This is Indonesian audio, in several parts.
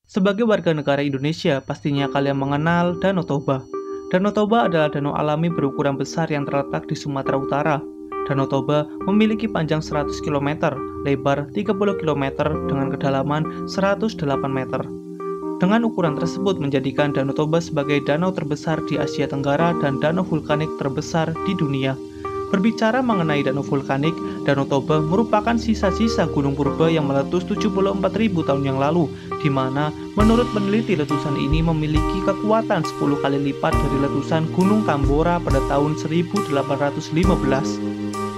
Sebagai warga negara Indonesia, pastinya kalian mengenal Danau Toba. Danau Toba adalah danau alami berukuran besar yang terletak di Sumatera Utara. Danau Toba memiliki panjang 100 km, lebar 30 km dengan kedalaman 108 meter. Dengan ukuran tersebut menjadikan Danau Toba sebagai danau terbesar di Asia Tenggara dan danau vulkanik terbesar di dunia. Berbicara mengenai danau vulkanik, Danau Toba merupakan sisa-sisa gunung purba yang meletus 74.000 tahun yang lalu, di mana menurut peneliti letusan ini memiliki kekuatan 10 kali lipat dari letusan Gunung Tambora pada tahun 1815.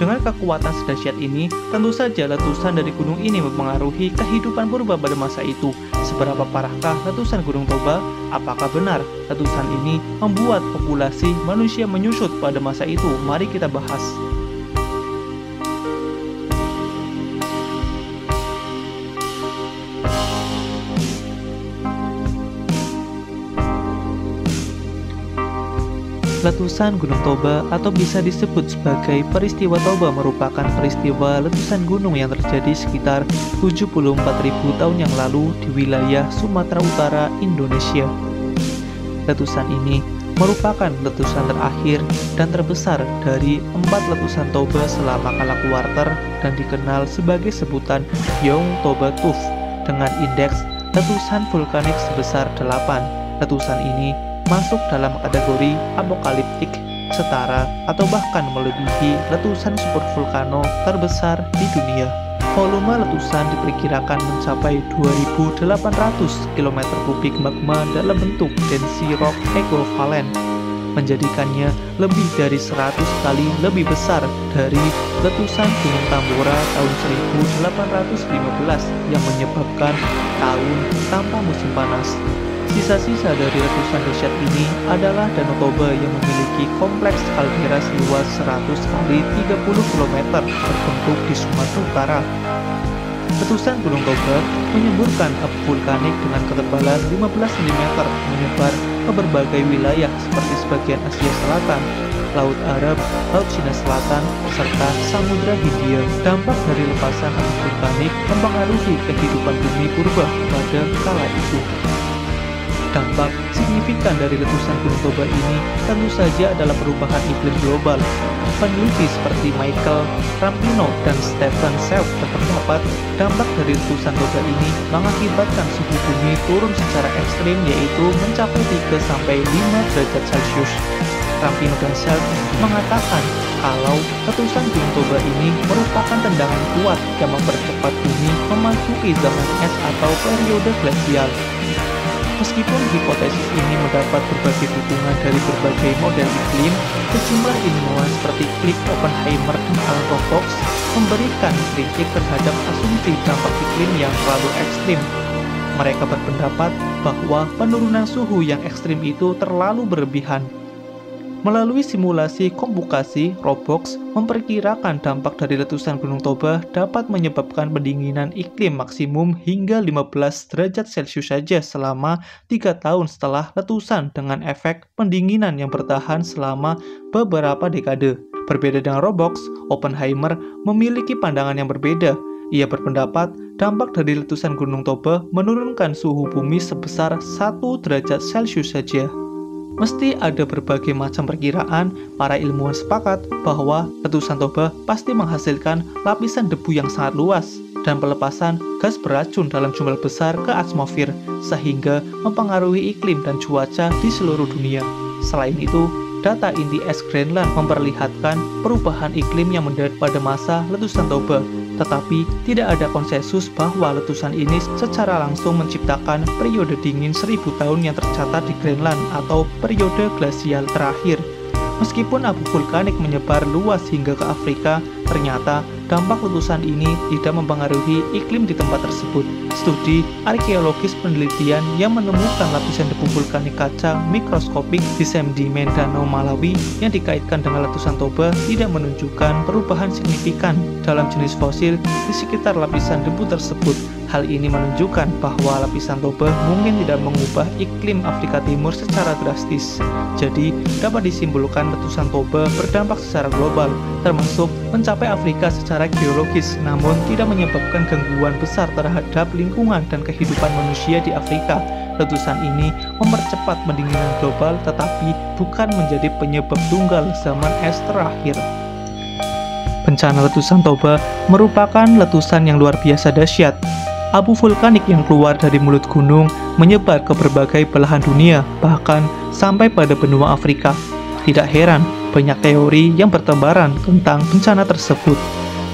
Dengan kekuatan sedahsyat ini, tentu saja letusan dari gunung ini mempengaruhi kehidupan purba pada masa itu. Seberapa parahkah letusan Gunung Toba? Apakah benar letusan ini membuat populasi manusia menyusut pada masa itu? Mari kita bahas. Letusan Gunung Toba atau bisa disebut sebagai peristiwa Toba merupakan peristiwa letusan gunung yang terjadi sekitar 74.000 tahun yang lalu di wilayah Sumatera Utara, Indonesia. Letusan ini merupakan letusan terakhir dan terbesar dari 4 letusan Toba selama Kala Kuarter dan dikenal sebagai sebutan Young Toba Tuff dengan indeks letusan vulkanik sebesar 8. Letusan ini masuk dalam kategori apokaliptik, setara atau bahkan melebihi letusan supervulkano terbesar di dunia. Volume letusan diperkirakan mencapai 2.800 km kubik magma dalam bentuk densi rock ekvivalen, menjadikannya lebih dari 100 kali lebih besar dari letusan Gunung Tambora tahun 1815 yang menyebabkan tahun tanpa musim panas. Sisa-sisa dari letusan dahsyat ini adalah Danau Toba yang memiliki kompleks kaldera seluas 100 kali 30 km terbentuk di Sumatera Utara. Letusan Gunung Toba menyemburkan abu vulkanik dengan ketebalan 15 cm menyebar ke berbagai wilayah seperti sebagian Asia Selatan, Laut Arab, Laut Cina Selatan, serta Samudra Hindia. Dampak dari lepasan abu vulkanik mempengaruhi kehidupan bumi purba pada kala itu. Dampak signifikan dari letusan Gunung Toba ini tentu saja adalah perubahan iklim global. Peneliti seperti Michael Rampino dan Stephen Self berpendapat dampak dari letusan Toba ini mengakibatkan suhu bumi turun secara ekstrim, yaitu mencapai 3-5 derajat Celcius. Rampino dan Self mengatakan kalau letusan Gunung Toba ini merupakan tendangan kuat yang mempercepat bumi memasuki zaman es atau periode glasial. Meskipun hipotesis ini mendapat berbagai dukungan dari berbagai model iklim, sejumlah ilmuwan seperti Cliff Oppenheimer dan Alan Robox memberikan kritik terhadap asumsi dampak iklim yang terlalu ekstrim. Mereka berpendapat bahwa penurunan suhu yang ekstrim itu terlalu berlebihan. Melalui simulasi komputasi, Robox memperkirakan dampak dari letusan Gunung Toba dapat menyebabkan pendinginan iklim maksimum hingga 15 derajat Celcius saja selama 3 tahun setelah letusan, dengan efek pendinginan yang bertahan selama beberapa dekade. Berbeda dengan Robox, Oppenheimer memiliki pandangan yang berbeda. Ia berpendapat dampak dari letusan Gunung Toba menurunkan suhu bumi sebesar 1 derajat Celcius saja. Meski ada berbagai macam perkiraan, para ilmuwan sepakat bahwa letusan Toba pasti menghasilkan lapisan debu yang sangat luas dan pelepasan gas beracun dalam jumlah besar ke atmosfer, sehingga mempengaruhi iklim dan cuaca di seluruh dunia. Selain itu, data inti es Greenland memperlihatkan perubahan iklim yang mendadak pada masa letusan Toba, tetapi tidak ada konsensus bahwa letusan ini secara langsung menciptakan periode dingin 1000 tahun yang tercatat di Greenland atau periode glasial terakhir. Meskipun abu vulkanik menyebar luas hingga ke Afrika, ternyata dampak letusan ini tidak mempengaruhi iklim di tempat tersebut. Studi arkeologis penelitian yang menemukan lapisan debu vulkanik kaca mikroskopik di sedimen Danau Malawi yang dikaitkan dengan letusan Toba tidak menunjukkan perubahan signifikan dalam jenis fosil di sekitar lapisan debu tersebut. Hal ini menunjukkan bahwa lapisan Toba mungkin tidak mengubah iklim Afrika Timur secara drastis. Jadi, dapat disimpulkan letusan Toba berdampak secara global, termasuk mencapai Afrika secara geologis, namun tidak menyebabkan gangguan besar terhadap lingkungan dan kehidupan manusia di Afrika. Letusan ini mempercepat pendinginan global tetapi bukan menjadi penyebab tunggal zaman es terakhir. Bencana letusan Toba merupakan letusan yang luar biasa dahsyat. Abu vulkanik yang keluar dari mulut gunung menyebar ke berbagai belahan dunia, bahkan sampai pada benua Afrika. Tidak heran, banyak teori yang bertebaran tentang bencana tersebut.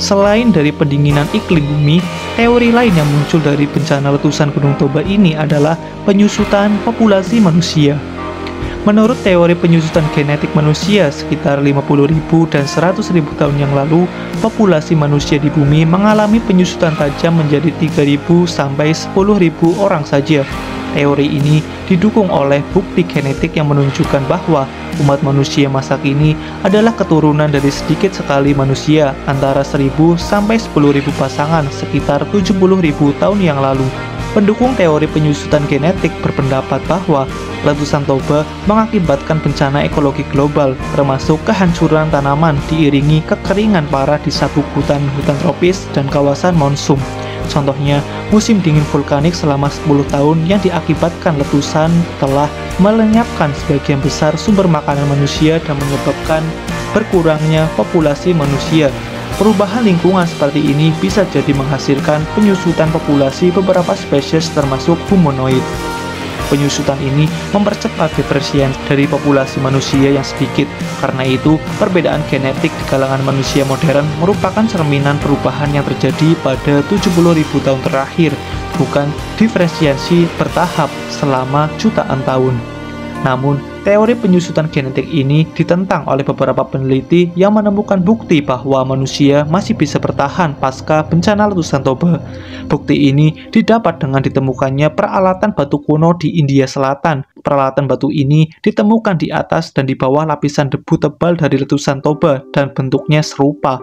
Selain dari pendinginan iklim bumi, teori lain yang muncul dari bencana letusan Gunung Toba ini adalah penyusutan populasi manusia. Menurut teori penyusutan genetik manusia sekitar 50.000 dan 100.000 tahun yang lalu, populasi manusia di bumi mengalami penyusutan tajam menjadi 3.000 sampai 10.000 orang saja. Teori ini didukung oleh bukti genetik yang menunjukkan bahwa umat manusia masa kini adalah keturunan dari sedikit sekali manusia antara 1.000 sampai 10.000 pasangan sekitar 70.000 tahun yang lalu. Pendukung teori penyusutan genetik berpendapat bahwa letusan Toba mengakibatkan bencana ekologi global, termasuk kehancuran tanaman diiringi kekeringan parah di sabuk hutan tropis dan kawasan monsum. Contohnya, musim dingin vulkanik selama 10 tahun yang diakibatkan letusan telah melenyapkan sebagian besar sumber makanan manusia dan menyebabkan berkurangnya populasi manusia. Perubahan lingkungan seperti ini bisa jadi menghasilkan penyusutan populasi beberapa spesies termasuk humanoid. Penyusutan ini mempercepat diferensiasi dari populasi manusia yang sedikit. Karena itu, perbedaan genetik di kalangan manusia modern merupakan cerminan perubahan yang terjadi pada 70.000 tahun terakhir, bukan diferensiasi bertahap selama jutaan tahun. Namun, teori penyusutan genetik ini ditentang oleh beberapa peneliti yang menemukan bukti bahwa manusia masih bisa bertahan pasca bencana letusan Toba. Bukti ini didapat dengan ditemukannya peralatan batu kuno di India Selatan. Peralatan batu ini ditemukan di atas dan di bawah lapisan debu tebal dari letusan Toba dan bentuknya serupa.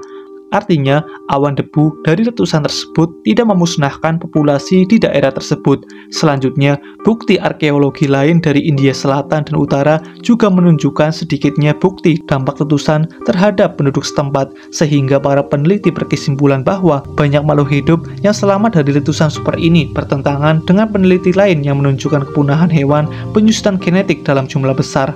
Artinya, awan debu dari letusan tersebut tidak memusnahkan populasi di daerah tersebut. Selanjutnya, bukti arkeologi lain dari India Selatan dan Utara juga menunjukkan sedikitnya bukti dampak letusan terhadap penduduk setempat, sehingga para peneliti berkesimpulan bahwa banyak makhluk hidup yang selamat dari letusan super ini bertentangan dengan peneliti lain yang menunjukkan kepunahan hewan penyusutan genetik dalam jumlah besar.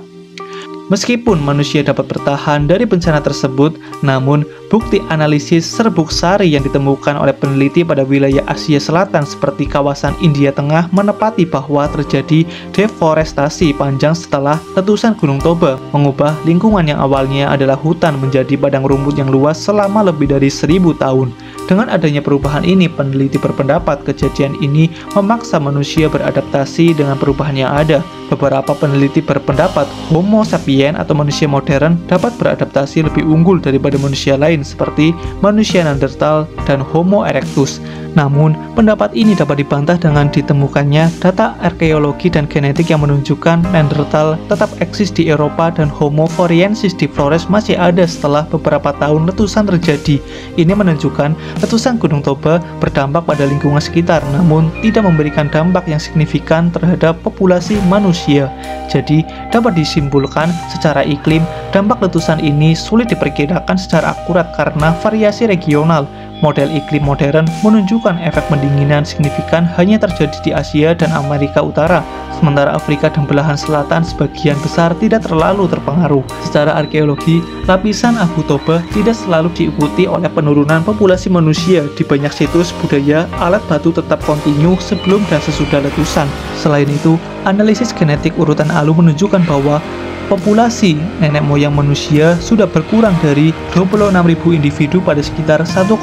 Meskipun manusia dapat bertahan dari bencana tersebut, namun bukti analisis serbuk sari yang ditemukan oleh peneliti pada wilayah Asia Selatan seperti kawasan India Tengah menepati bahwa terjadi deforestasi panjang setelah letusan Gunung Toba, mengubah lingkungan yang awalnya adalah hutan menjadi padang rumput yang luas selama lebih dari 1.000 tahun. Dengan adanya perubahan ini, peneliti berpendapat kejadian ini memaksa manusia beradaptasi dengan perubahan yang ada. Beberapa peneliti berpendapat Homo sapiens atau manusia modern dapat beradaptasi lebih unggul daripada manusia lain seperti manusia Neanderthal dan Homo erectus. Namun, pendapat ini dapat dibantah dengan ditemukannya data arkeologi dan genetik yang menunjukkan Neanderthal tetap eksis di Eropa dan Homo floresiensis di Flores masih ada setelah beberapa tahun letusan terjadi. Ini menunjukkan letusan Gunung Toba berdampak pada lingkungan sekitar, namun tidak memberikan dampak yang signifikan terhadap populasi manusia. Jadi, dapat disimpulkan secara iklim, dampak letusan ini sulit diperkirakan secara akurat karena variasi regional. Model iklim modern menunjukkan efek pendinginan signifikan hanya terjadi di Asia dan Amerika Utara, sementara Afrika dan belahan selatan sebagian besar tidak terlalu terpengaruh. Secara arkeologi, lapisan Abu Toba tidak selalu diikuti oleh penurunan populasi manusia. Di banyak situs budaya, alat batu tetap kontinu sebelum dan sesudah letusan. Selain itu, analisis genetik urutan alu menunjukkan bahwa populasi nenek moyang manusia sudah berkurang dari 26.000 individu pada sekitar 1,2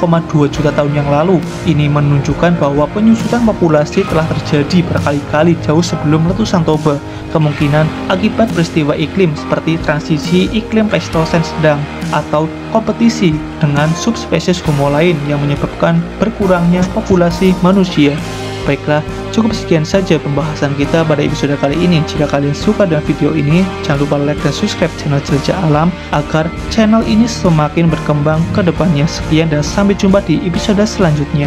juta tahun yang lalu. Ini menunjukkan bahwa penyusutan populasi telah terjadi berkali-kali jauh sebelum letusan Toba. Kemungkinan akibat peristiwa iklim seperti transisi iklim Pleistosen sedang atau kompetisi dengan subspesies Homo lain yang menyebabkan berkurangnya populasi manusia. Baiklah, cukup sekian saja pembahasan kita pada episode kali ini. Jika kalian suka dengan video ini, jangan lupa like dan subscribe channel Jelajah Alam agar channel ini semakin berkembang ke depannya. Sekian dan sampai jumpa di episode selanjutnya.